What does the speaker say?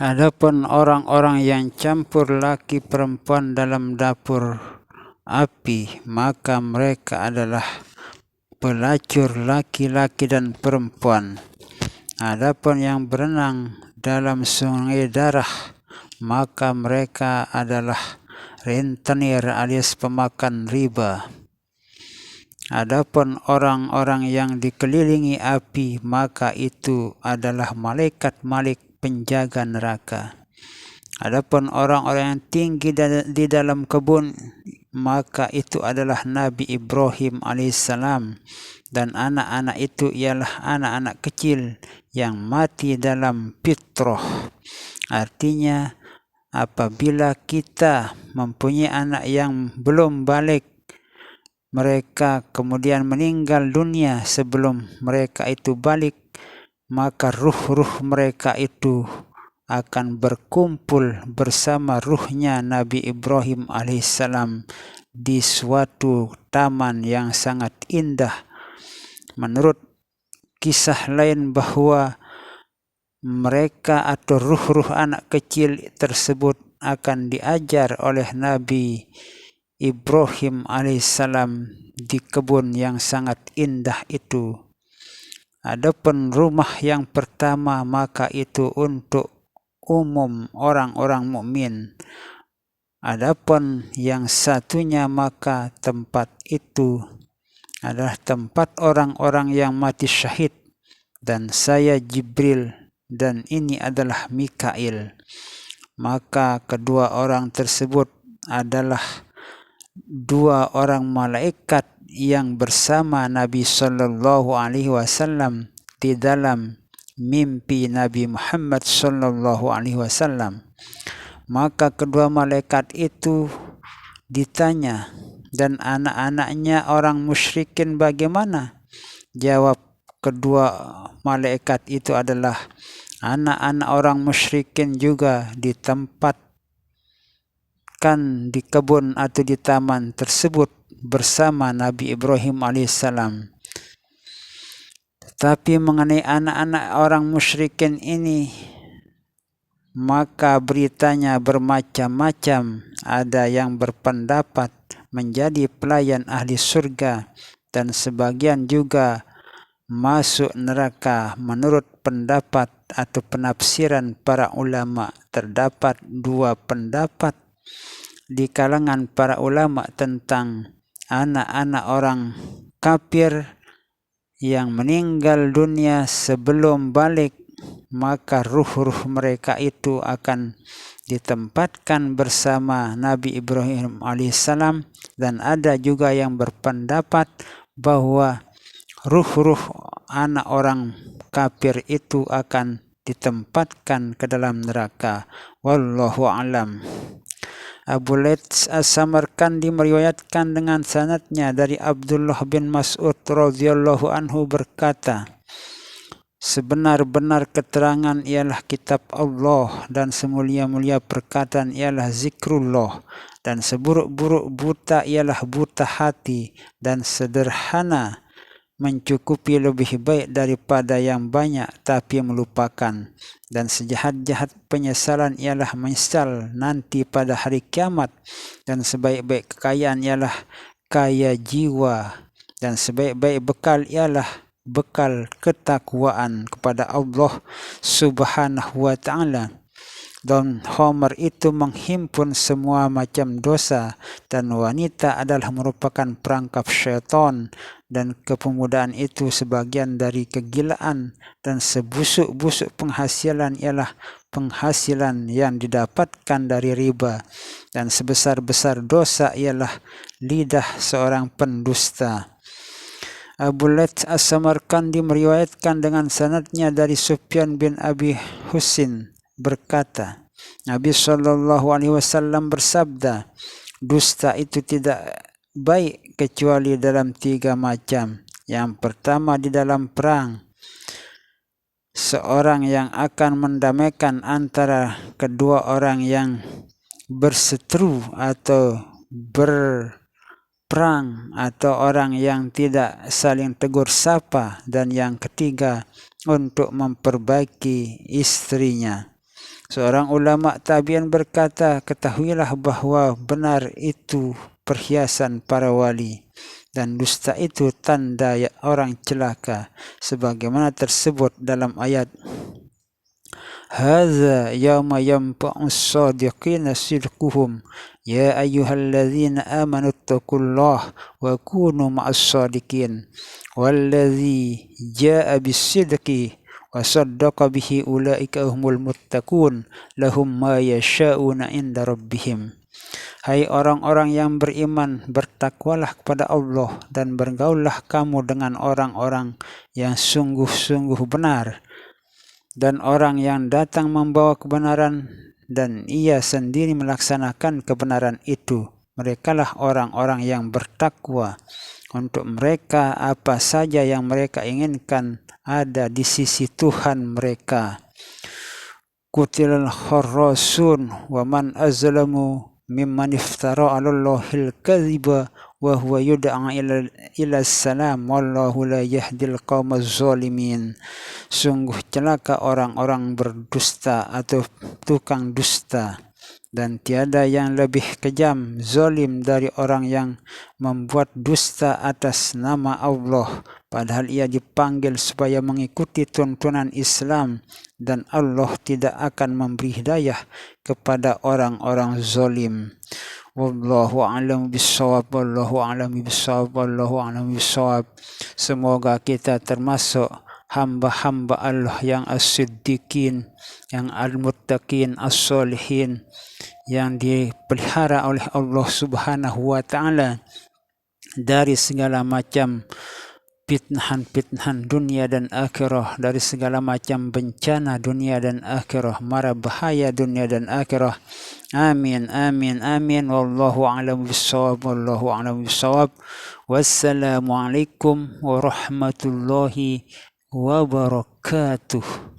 Adapun orang-orang yang campur laki perempuan dalam dapur api, maka mereka adalah pelacur laki-laki dan perempuan. Adapun yang berenang dalam sungai darah, maka mereka adalah rentenir alias pemakan riba. Adapun orang-orang yang dikelilingi api, maka itu adalah malaikat-malaikat penjaga neraka. Adapun orang-orang yang tinggi di dalam kebun, maka itu adalah Nabi Ibrahim alaihissalam, dan anak-anak itu ialah anak-anak kecil yang mati dalam fitrah. Artinya apabila kita mempunyai anak yang belum balik, mereka kemudian meninggal dunia sebelum mereka itu balik, maka ruh-ruh mereka itu akan berkumpul bersama ruhnya Nabi Ibrahim alaihissalam di suatu taman yang sangat indah. Menurut kisah lain bahwa mereka atau ruh-ruh anak kecil tersebut akan diajar oleh Nabi Ibrahim alaihissalam di kebun yang sangat indah itu. Adapun rumah yang pertama, maka itu untuk umum orang-orang mukmin. Adapun yang satunya, maka tempat itu adalah tempat orang-orang yang mati syahid, dan saya Jibril dan ini adalah Mikail. Maka kedua orang tersebut adalah dua orang malaikat yang bersama Nabi Sallallahu Alaihi Wasallam di dalam mimpi Nabi Muhammad Sallallahu Alaihi Wasallam. Maka kedua malaikat itu ditanya, dan anak-anaknya orang musyrikin bagaimana? Jawab kedua malaikat itu adalah anak-anak orang musyrikin juga ditempatkan di kebun atau di taman tersebut bersama Nabi Ibrahim alaihissalam. Tapi mengenai anak-anak orang musyrikin ini, maka beritanya bermacam-macam. Ada yang berpendapat menjadi pelayan ahli surga, dan sebagian juga masuk neraka. Menurut pendapat atau penafsiran para ulama, terdapat dua pendapat di kalangan para ulama tentang anak-anak orang kafir yang meninggal dunia sebelum balik, maka ruh-ruh mereka itu akan ditempatkan bersama Nabi Ibrahim alaihissalam. Dan ada juga yang berpendapat bahwa ruh-ruh anak orang kafir itu akan ditempatkan ke dalam neraka. Wallahu alam. Abu Laits As-Samarkandi meriwayatkan dengan sanadnya dari Abdullah bin Mas'ud radhiyallahu anhu berkata, sebenar-benar keterangan ialah kitab Allah, dan semulia-mulia perkataan ialah zikrullah, dan seburuk-buruk buta ialah buta hati, dan sederhana mencukupi lebih baik daripada yang banyak tapi melupakan, dan sejahat-jahat penyesalan ialah menyesal nanti pada hari kiamat, dan sebaik-baik kekayaan ialah kaya jiwa, dan sebaik-baik bekal ialah bekal ketakwaan kepada Allah Subhanahu wa ta'ala. Dan Homer itu menghimpun semua macam dosa, dan wanita adalah merupakan perangkap syaitan, dan kepemudaan itu sebagian dari kegilaan, dan sebusuk-busuk penghasilan ialah penghasilan yang didapatkan dari riba, dan sebesar-besar dosa ialah lidah seorang pendusta. Abu Laits As-Samarkandi meriwayatkan dengan sanadnya dari Sufyan bin Abi Husin berkata, Nabi Shallallahu Alaihi Wasallam bersabda, dusta itu tidak baik kecuali dalam tiga macam. Yang pertama, di dalam perang, seorang yang akan mendamaikan antara kedua orang yang berseteru atau berperang, atau orang yang tidak saling tegur sapa, dan yang ketiga untuk memperbaiki istrinya. Seorang ulama tabi'in berkata, ketahuilah bahwa benar itu perhiasan para wali dan dusta itu tanda orang celaka, sebagaimana tersebut dalam ayat Hadza yawma yanfa'us shadiqina sidquhum ya ayyuhalladzina amanu taqullaha wa kunu ma'as shadiqin walladzi jaa'a bis-sidqi wa saddaqa bihi ulaika humul muttaqun lahum ma yasha'una inda rabbihim. Hai orang-orang yang beriman, bertakwalah kepada Allah dan bergaullah kamu dengan orang-orang yang sungguh-sungguh benar dan orang yang datang membawa kebenaran dan ia sendiri melaksanakan kebenaran itu. Merekalah orang-orang yang bertakwa. Untuk mereka apa saja yang mereka inginkan ada di sisi Tuhan mereka. Qutilal kharrasun wa man azlamu mimman iftara 'alallahil kadhiba wa huwa yud'a ila salam wallahu la yahdil qaumaz zalimin. Sungguh celaka orang-orang berdusta atau tukang dusta, dan tiada yang lebih kejam, zalim dari orang yang membuat dusta atas nama Allah, padahal ia dipanggil supaya mengikuti tuntunan Islam, dan Allah tidak akan memberi hidayah kepada orang-orang zalim. Wallahu a'lam bissawab, wallahu a'lam bissawab, wallahu a'lam bissawab. Semoga kita termasuk hamba-hamba Allah yang as-siddiqin, yang al-muttaqin, as-solihin, yang dipelihara oleh Allah Subhanahu wa ta'ala dari segala macam fitnahan-fitnahan dunia dan akhirah, dari segala macam bencana dunia dan akhirah, mara bahaya dunia dan akhirah. Amin, amin, amin. Wallahu a'lam bissawab, wallahu a'lam bissawab. Wassalamualaikum warahmatullahi wabarakatuh.